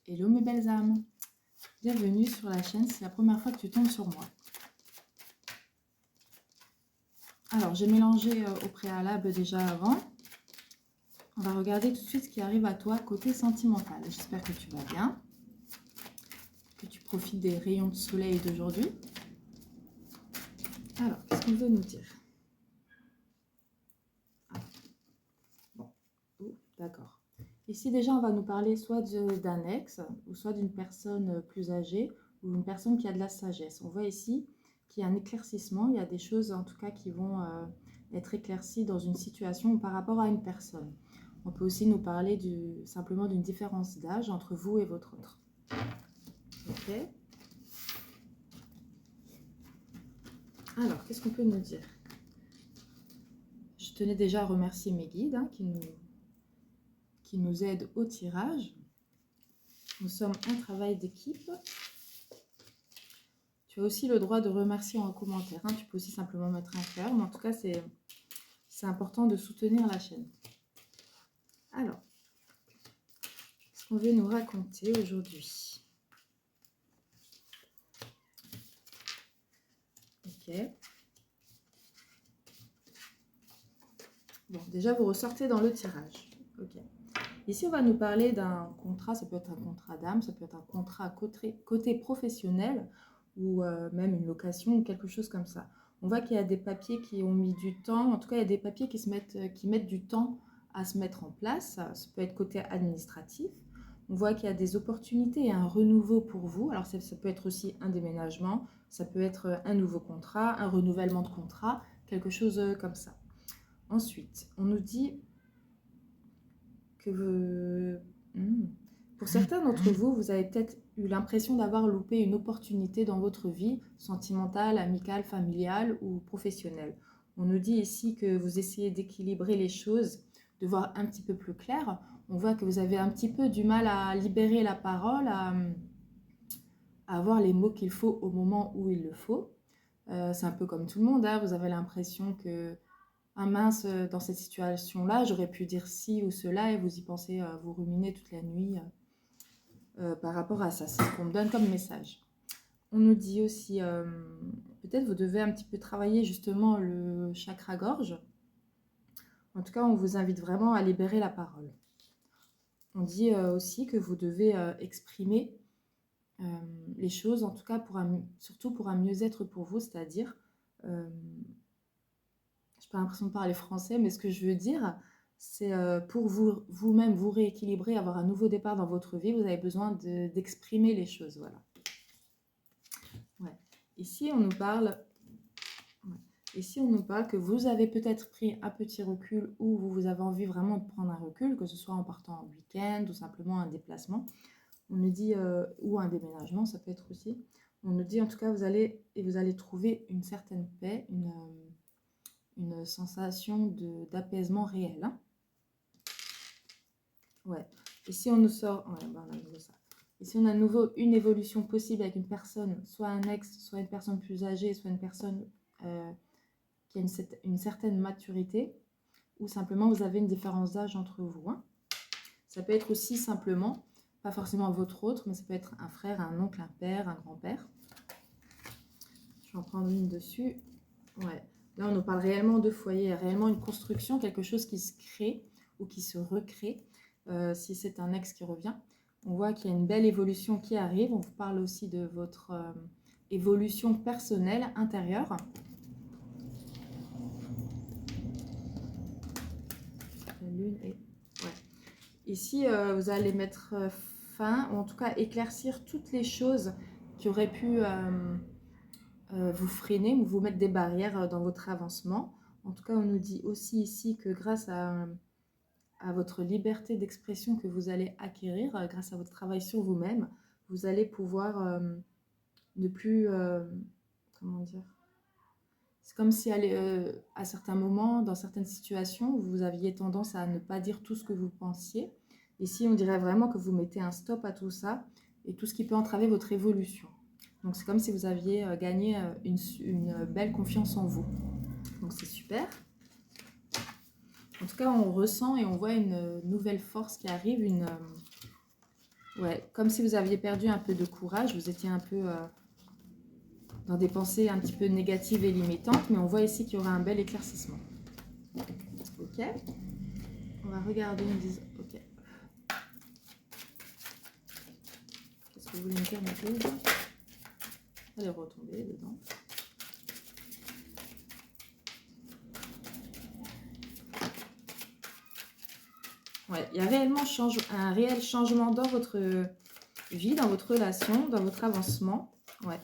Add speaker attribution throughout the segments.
Speaker 1: Hello mes belles âmes, bienvenue sur la chaîne, c'est la première fois que tu tombes sur moi. Alors j'ai mélangé au préalable déjà avant. On va regarder tout de suite ce qui arrive à toi côté sentimental. J'espère que tu vas bien, que tu profites des rayons de soleil d'aujourd'hui. Alors, qu'est-ce qu'on veut nous dire? Bon, d'accord. Ici déjà on va nous parler soit d'un ex, ou soit d'une personne plus âgée, ou une personne qui a de la sagesse. On voit ici qu'il y a un éclaircissement, il y a des choses en tout cas qui vont être éclaircies dans une situation ou par rapport à une personne. On peut aussi nous parler simplement d'une différence d'âge entre vous et votre autre. Ok. Alors, qu'est-ce qu'on peut nous dire? Je tenais déjà à remercier mes guides qui nous aident au tirage. Nous sommes un travail d'équipe. Tu as aussi le droit de remercier en commentaire. Tu peux aussi simplement mettre un cœur. Mais en tout cas, c'est important de soutenir la chaîne. Alors, qu'est-ce qu'on veut nous raconter aujourd'hui? Ok. Bon, déjà, vous ressortez dans le tirage. Ok. Ici, on va nous parler d'un contrat. Ça peut être un contrat d'âme, ça peut être un contrat côté professionnel ou même une location ou quelque chose comme ça. On voit qu'il y a des papiers qui ont mis du temps. En tout cas, il y a des papiers qui mettent du temps à se mettre en place. Ça peut être côté administratif. On voit qu'il y a des opportunités et un renouveau pour vous. Alors, ça peut être aussi un déménagement, ça peut être un nouveau contrat, un renouvellement de contrat, quelque chose comme ça. Ensuite, on nous dit que pour certains d'entre vous, vous avez peut-être eu l'impression d'avoir loupé une opportunité dans votre vie sentimentale, amicale, familiale ou professionnelle. On nous dit ici que vous essayez d'équilibrer les choses, de voir un petit peu plus clair. On voit que vous avez un petit peu du mal à libérer la parole, à avoir les mots qu'il faut au moment où il le faut. C'est un peu comme tout le monde, vous avez l'impression que mince, dans cette situation-là, j'aurais pu dire ci ou cela et vous y pensez, vous ruminez toute la nuit par rapport à ça. C'est ce qu'on me donne comme message. On nous dit aussi, peut-être vous devez un petit peu travailler justement le chakra gorge. En tout cas, on vous invite vraiment à libérer la parole. On dit aussi que vous devez exprimer les choses, en tout cas surtout pour un mieux-être pour vous, c'est-à-dire... je n'ai pas l'impression de parler français, mais ce que je veux dire, c'est pour vous-même vous rééquilibrer, avoir un nouveau départ dans votre vie, vous avez besoin d'exprimer les choses. Voilà. Ouais. Ici, on nous parle que vous avez peut-être pris un petit recul ou vous avez envie vraiment de prendre un recul, que ce soit en partant en week-end ou simplement un déplacement. On nous dit, ou un déménagement, ça peut être aussi. On nous dit en tout cas, vous allez trouver une certaine paix, une sensation d'apaisement réel. Ouais. Ici, on nous sort... Ouais, ben, on a nouveau ça. Ici, on a à nouveau une évolution possible avec une personne, soit un ex, soit une personne plus âgée, soit une personne qui a une certaine maturité, ou simplement vous avez une différence d'âge entre vous. Ça peut être aussi simplement, pas forcément votre autre, mais ça peut être un frère, un oncle, un père, un grand-père. Je vais en prendre une dessus. Ouais. Là, on nous parle réellement de foyer, réellement une construction, quelque chose qui se crée ou qui se recrée. Si c'est un ex qui revient, on voit qu'il y a une belle évolution qui arrive. On vous parle aussi de votre évolution personnelle intérieure. La lune est... Ouais. Ici, vous allez mettre fin, ou en tout cas éclaircir toutes les choses qui auraient pu vous freiner ou vous mettre des barrières dans votre avancement. En tout cas, on nous dit aussi ici que grâce à votre liberté d'expression que vous allez acquérir, grâce à votre travail sur vous-même, vous allez pouvoir ne plus... comment dire? C'est comme si à certains moments, dans certaines situations, vous aviez tendance à ne pas dire tout ce que vous pensiez. Ici, on dirait vraiment que vous mettez un stop à tout ça et tout ce qui peut entraver votre évolution. Donc, c'est comme si vous aviez gagné une belle confiance en vous. Donc, c'est super. En tout cas, on ressent et on voit une nouvelle force qui arrive, Ouais, comme si vous aviez perdu un peu de courage, vous étiez un peu dans des pensées un petit peu négatives et limitantes, mais on voit ici qu'il y aura un bel éclaircissement. Ok, on va regarder, ils me disent, ok. Qu'est-ce que vous voulez me dire, ma pauvre? Elle est retombée dedans. Ouais, il y a réellement un réel changement dans votre vie, dans votre relation, dans votre avancement. Ouais,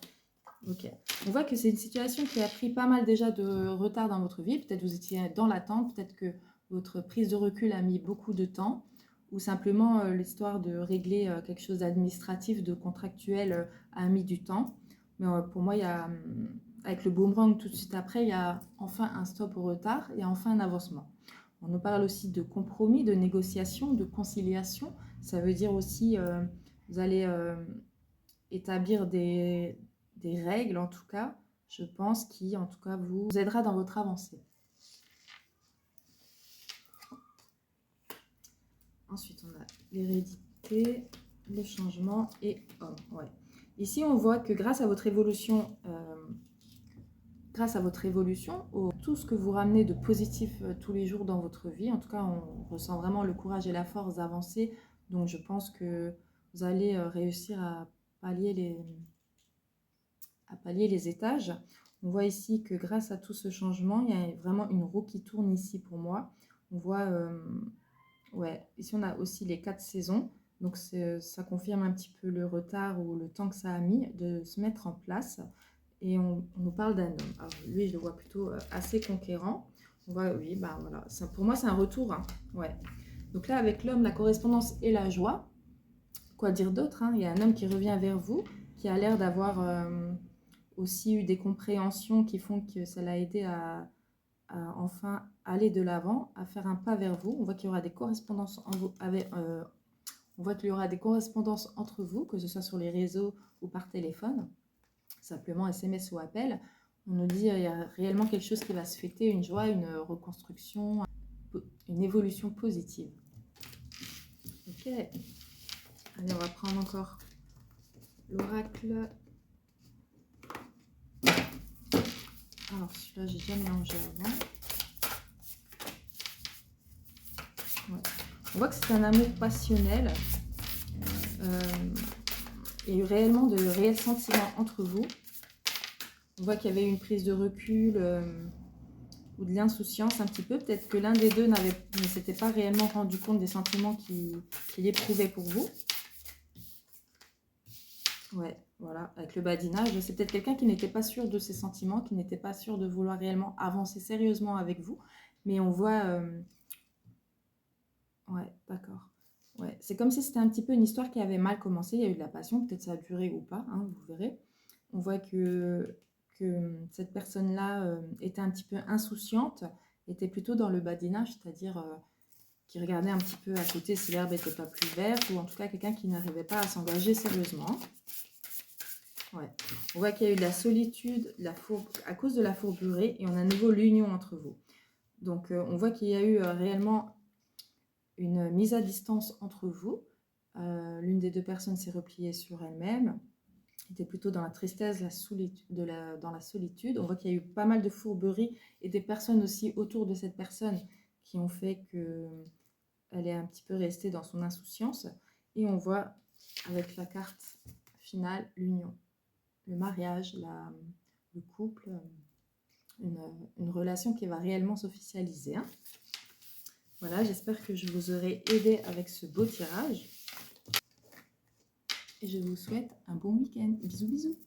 Speaker 1: ok. On voit que c'est une situation qui a pris pas mal déjà de retard dans votre vie. Peut-être vous étiez dans l'attente, peut-être que votre prise de recul a mis beaucoup de temps, ou simplement l'histoire de régler quelque chose d'administratif, de contractuel a mis du temps. Mais pour moi, il y a, avec le boomerang tout de suite après, il y a enfin un stop au retard, il y a enfin un avancement. On nous parle aussi de compromis, de négociation, de conciliation. Ça veut dire aussi, vous allez établir des règles, en tout cas, je pense, qui, en tout cas, vous aidera dans votre avancée. Ensuite, on a l'hérédité, le changement et homme. Ouais. Ici, on voit que grâce à votre évolution, tout ce que vous ramenez de positif tous les jours dans votre vie, en tout cas, on ressent vraiment le courage et la force d'avancer. Donc, je pense que vous allez réussir à pallier les étages. On voit ici que grâce à tout ce changement, il y a vraiment une roue qui tourne ici pour moi. On voit, ouais, ici on a aussi les 4 saisons. Donc ça confirme un petit peu le retard ou le temps que ça a mis de se mettre en place. Et on nous parle d'un homme. Alors lui, je le vois plutôt assez conquérant. On voit, oui, bah voilà. Ça, pour moi, c'est un retour. Hein. Ouais. Donc là, avec l'homme, la correspondance et la joie. Quoi dire d'autre, hein? Il y a un homme qui revient vers vous, qui a l'air d'avoir aussi eu des compréhensions qui font que ça l'a aidé à enfin aller de l'avant, à faire un pas vers vous. On voit qu'il y aura des correspondances on voit qu'il y aura des correspondances entre vous, que ce soit sur les réseaux ou par téléphone, simplement SMS ou appel. On nous dit qu'il y a réellement quelque chose qui va se fêter, une joie, une reconstruction, une évolution positive. Ok. Allez, on va prendre encore l'oracle. Alors celui-là, j'ai déjà mélangé avant. Ouais. On voit que c'est un amour passionnel et réellement de réels sentiments entre vous. On voit qu'il y avait une prise de recul ou de l'insouciance un petit peu. Peut-être que l'un des deux ne s'était pas réellement rendu compte des sentiments qu'il éprouvait pour vous. Ouais, voilà, avec le badinage, c'est peut-être quelqu'un qui n'était pas sûr de ses sentiments, qui n'était pas sûr de vouloir réellement avancer sérieusement avec vous. Mais on voit... ouais, d'accord. Ouais, c'est comme si c'était un petit peu une histoire qui avait mal commencé. Il y a eu de la passion, peut-être ça a duré ou pas, hein, vous verrez. On voit que cette personne-là était un petit peu insouciante, était plutôt dans le badinage, c'est-à-dire qui regardait un petit peu à côté si l'herbe n'était pas plus verte, ou en tout cas quelqu'un qui n'arrivait pas à s'engager sérieusement. Ouais. On voit qu'il y a eu de la solitude à cause de la fourberie, et on a à nouveau l'union entre vous. Donc on voit qu'il y a eu réellement une mise à distance entre vous. L'une des deux personnes s'est repliée sur elle-même, était plutôt dans la tristesse, dans la solitude. On voit qu'il y a eu pas mal de fourberies et des personnes aussi autour de cette personne qui ont fait qu'elle est un petit peu restée dans son insouciance. Et on voit avec la carte finale l'union, le mariage, le couple, une relation qui va réellement s'officialiser. Hein. Voilà, j'espère que je vous aurai aidé avec ce beau tirage. Et je vous souhaite un bon week-end. Bisous, bisous.